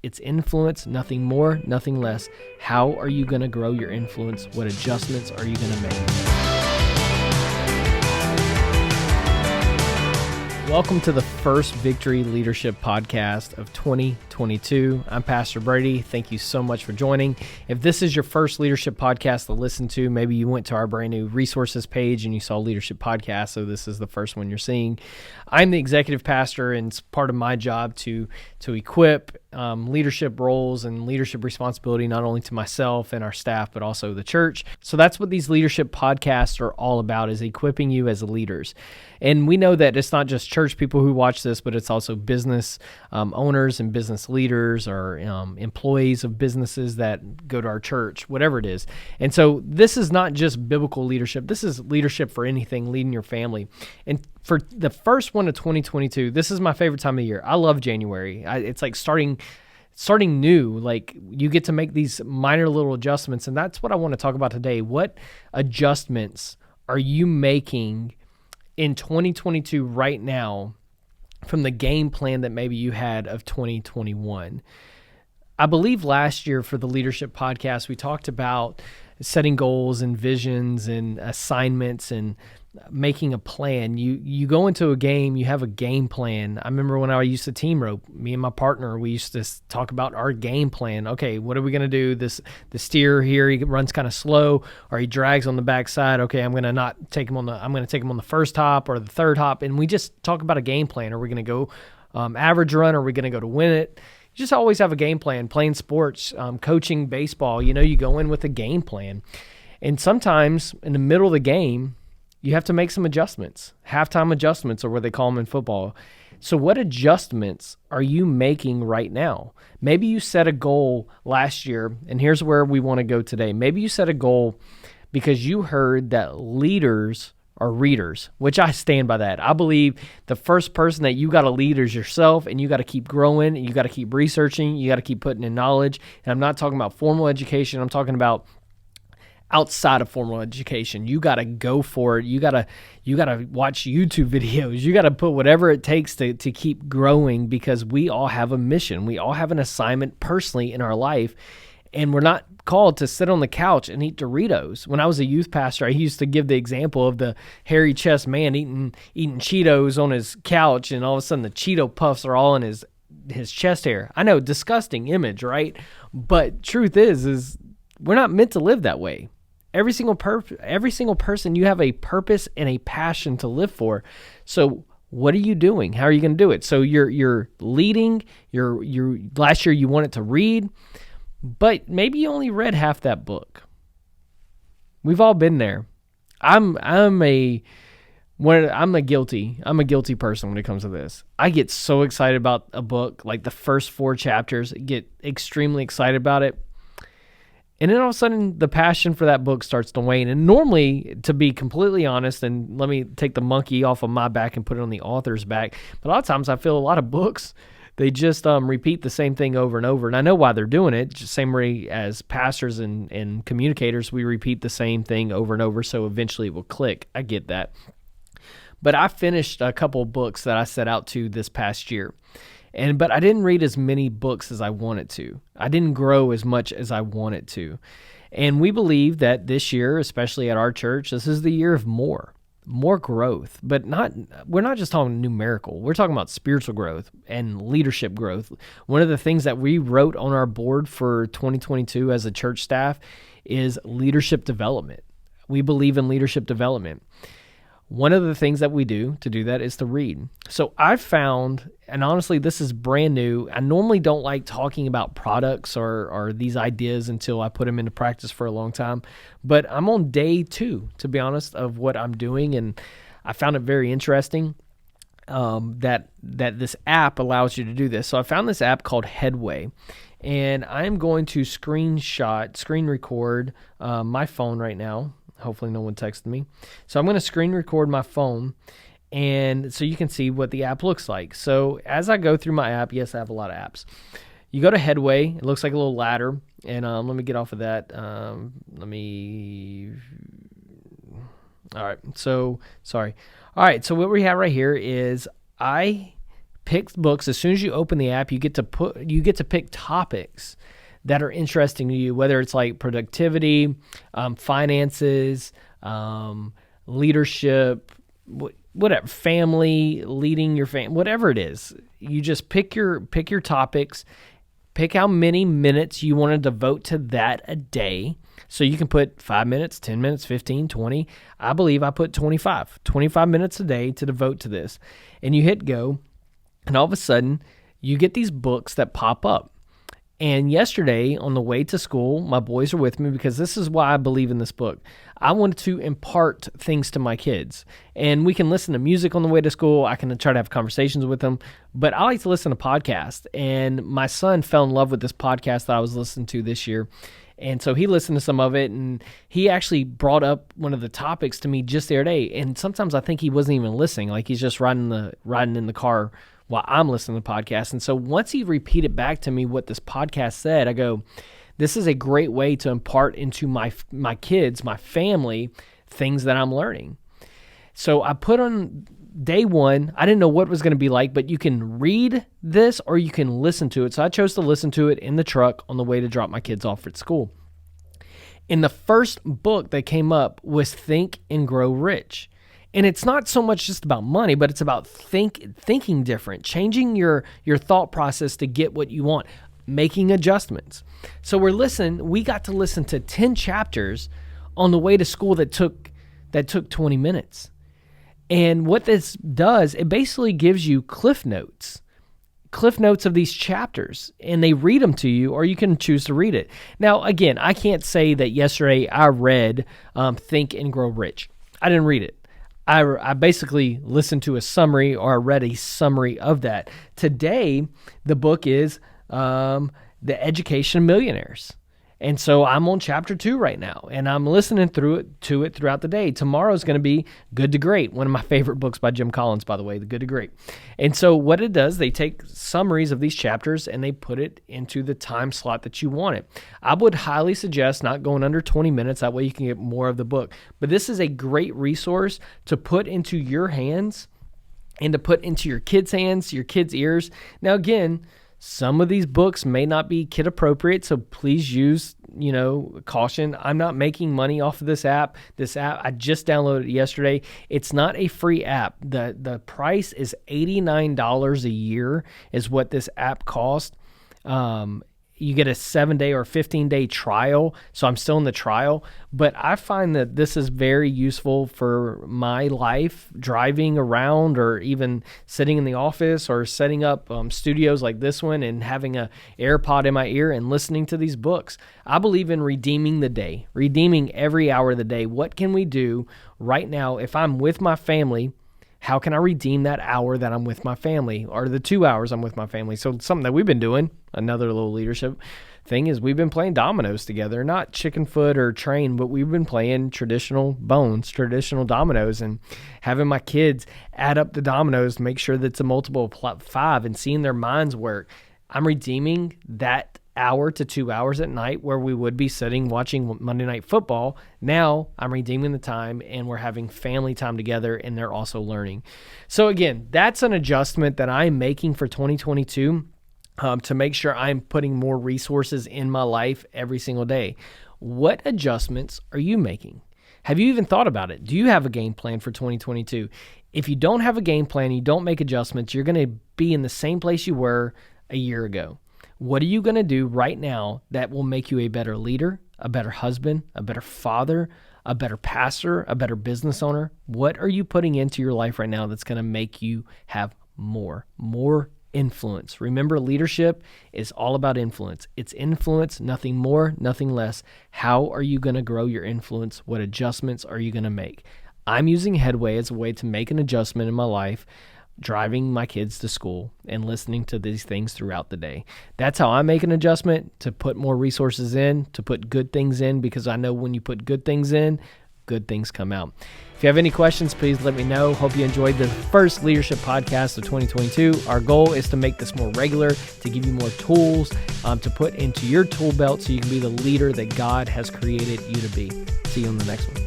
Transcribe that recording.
It's influence, nothing more, nothing less. How are you going to grow your influence? What adjustments are you going to make? Welcome to the first Victory Leadership Podcast of 2022. I'm Pastor Brady. Thank you so much for joining. If this is your first leadership podcast to listen to, maybe you went to our brand new resources page and you saw leadership podcast, so this is the first one you're seeing. I'm the executive pastor, and it's part of my job to equip leadership roles and leadership responsibility, not only to myself and our staff, but also the church. So that's what these leadership podcasts are all about, is equipping you as leaders. And we know that it's not just church people who watch this, but it's also business owners and business leaders, or employees of businesses that go to our church, whatever it is. And so this is not just biblical leadership. This is leadership for anything, leading your family. And for the first one of 2022, this is my favorite time of year. I love January. It's like starting new. Like, you get to make these minor little adjustments, and that's what I want to talk about today. What adjustments are you making in 2022 right now from the game plan that maybe you had of 2021? I believe last year for the Leadership Podcast, we talked about setting goals and visions and assignments and making a plan. You go into a game, you have a game plan. I remember when I used to team rope, me and my partner, we used to talk about our game plan. Okay, what are we going to do? The steer here, he runs kind of slow, or he drags on the backside. Okay, I'm going to take him on the first hop or the third hop, and we just talk about a game plan. Are we going to go average run, or are we going to go to win it? You just always have a game plan. Playing sports, coaching baseball, you go in with a game plan. And sometimes in the middle of the game, you have to make some adjustments. Halftime adjustments are what they call them in football. So what adjustments are you making right now? Maybe you set a goal last year, and here's where we want to go today. Maybe you set a goal because you heard that leaders are readers, which I stand by that. I believe the first person that you got to lead is yourself, and you got to keep growing, and you got to keep researching, you got to keep putting in knowledge. And I'm not talking about formal education. I'm talking about outside of formal education. You got to go for it. You got to watch YouTube videos. You got to put whatever it takes to keep growing, because we all have a mission. We all have an assignment personally in our life, and we're not called to sit on the couch and eat Doritos. When I was a youth pastor, I used to give the example of the hairy chest man eating Cheetos on his couch, and all of a sudden the Cheeto puffs are all in his chest hair. I know, disgusting image, right? But truth is we're not meant to live that way. Every single person, you have a purpose and a passion to live for. So what are you doing? How are you going to do it? So you're leading. Last year you wanted to read, but maybe you only read half that book. We've all been there. I'm a guilty person when it comes to this. I get so excited about a book, like the first 4 chapters, get extremely excited about it. And then all of a sudden, the passion for that book starts to wane. And normally, to be completely honest, and let me take the monkey off of my back and put it on the author's back, but a lot of times I feel a lot of books, they just repeat the same thing over and over. And I know why they're doing it. Just same way as pastors and communicators, we repeat the same thing over and over, so eventually it will click. I get that. But I finished a couple of books that I set out to this past year. But I didn't read as many books as I wanted to. I didn't grow as much as I wanted to. And we believe that this year, especially at our church, this is the year of more growth. But we're not just talking numerical. We're talking about spiritual growth and leadership growth. One of the things that we wrote on our board for 2022 as a church staff is leadership development. We believe in leadership development. One of the things that we do to do that is to read. So I've found, and honestly, this is brand new. I normally don't like talking about products or these ideas until I put them into practice for a long time. But I'm on day 2, to be honest, of what I'm doing. And I found it very interesting that this app allows you to do this. So I found this app called Headway. And I'm going to screen record my phone right now. Hopefully no one texted me. So I'm going to screen record my phone, and so you can see what the app looks like. So as I go through my app, yes, I have a lot of apps. You go to Headway. It looks like a little ladder. And let me get off of that. All right. So, sorry. All right. So what we have right here is I pick books. As soon as you open the app, you get to pick topics that are interesting to you, whether it's like productivity, finances, leadership, whatever, family, leading your family, whatever it is. You just pick your topics, pick how many minutes you want to devote to that a day. So you can put 5 minutes, 10 minutes, 15, 20. I believe I put 25 minutes a day to devote to this. And you hit go, and all of a sudden you get these books that pop up. And yesterday on the way to school, my boys are with me because this is why I believe in this book. I wanted to impart things to my kids. And we can listen to music on the way to school. I can try to have conversations with them. But I like to listen to podcasts. And my son fell in love with this podcast that I was listening to this year. And so he listened to some of it, and he actually brought up one of the topics to me just the other day. And sometimes I think he wasn't even listening. Like he's just riding in the car while I'm listening to the podcast. And so once he repeated back to me what this podcast said, I go, this is a great way to impart into my kids, my family, things that I'm learning. So I put on day one, I didn't know what it was going to be like, but you can read this or you can listen to it. So I chose to listen to it in the truck on the way to drop my kids off at school. And the first book that came up was Think and Grow Rich. And it's not so much just about money, but it's about thinking different, changing your thought process to get what you want, making adjustments. So we got to listen to 10 chapters on the way to school that took 20 minutes. And what this does, it basically gives you cliff notes of these chapters, and they read them to you, or you can choose to read it. Now, again, I can't say that yesterday I read Think and Grow Rich. I didn't read it. I basically listened to a summary, or I read a summary of that. Today, the book is The Education of Millionaires. And so I'm on chapter 2 right now, and I'm listening to it throughout the day. Tomorrow is going to be Good to Great, one of my favorite books by Jim Collins, by the way, The Good to Great. And so what it does, they take summaries of these chapters and they put it into the time slot that you want it. I would highly suggest not going under 20 minutes. That way you can get more of the book. But this is a great resource to put into your hands and to put into your kids' hands, your kids' ears. Now, again, some of these books may not be kid appropriate, so please use, caution. I'm not making money off of this app. I just downloaded it yesterday. It's not a free app. The price is $89 a year is what this app costs. You get a 7-day or 15-day trial, so I'm still in the trial. But I find that this is very useful for my life, driving around or even sitting in the office or setting up studios like this one and having a AirPod in my ear and listening to these books. I believe in redeeming the day, redeeming every hour of the day. What can we do right now if I'm with my family? How can I redeem that hour that I'm with my family, or the 2 hours I'm with my family? So something that we've been doing, another little leadership thing, is we've been playing dominoes together, not chicken foot or train, but we've been playing traditional dominoes, and having my kids add up the dominoes, make sure that it's a multiple of 5 and seeing their minds work. I'm redeeming that hour to 2 hours at night where we would be sitting watching Monday Night Football. Now I'm redeeming the time and we're having family time together, and they're also learning. So again, that's an adjustment that I'm making for 2022 to make sure I'm putting more resources in my life every single day. What adjustments are you making? Have you even thought about it? Do you have a game plan for 2022? If you don't have a game plan, you don't make adjustments, you're going to be in the same place you were a year ago. What are you going to do right now that will make you a better leader, a better husband, a better father, a better pastor, a better business owner? What are you putting into your life right now that's going to make you have more influence? Remember, leadership is all about influence. It's influence, nothing more, nothing less. How are you going to grow your influence? What adjustments are you going to make? I'm using Headway as a way to make an adjustment in my life, driving my kids to school and listening to these things throughout the day. That's how I make an adjustment, to put more resources in, to put good things in, because I know when you put good things in, good things come out. If you have any questions, please let me know. Hope you enjoyed the first leadership podcast of 2022. Our goal is to make this more regular, to give you more tools to put into your tool belt so you can be the leader that God has created you to be. See you on the next one.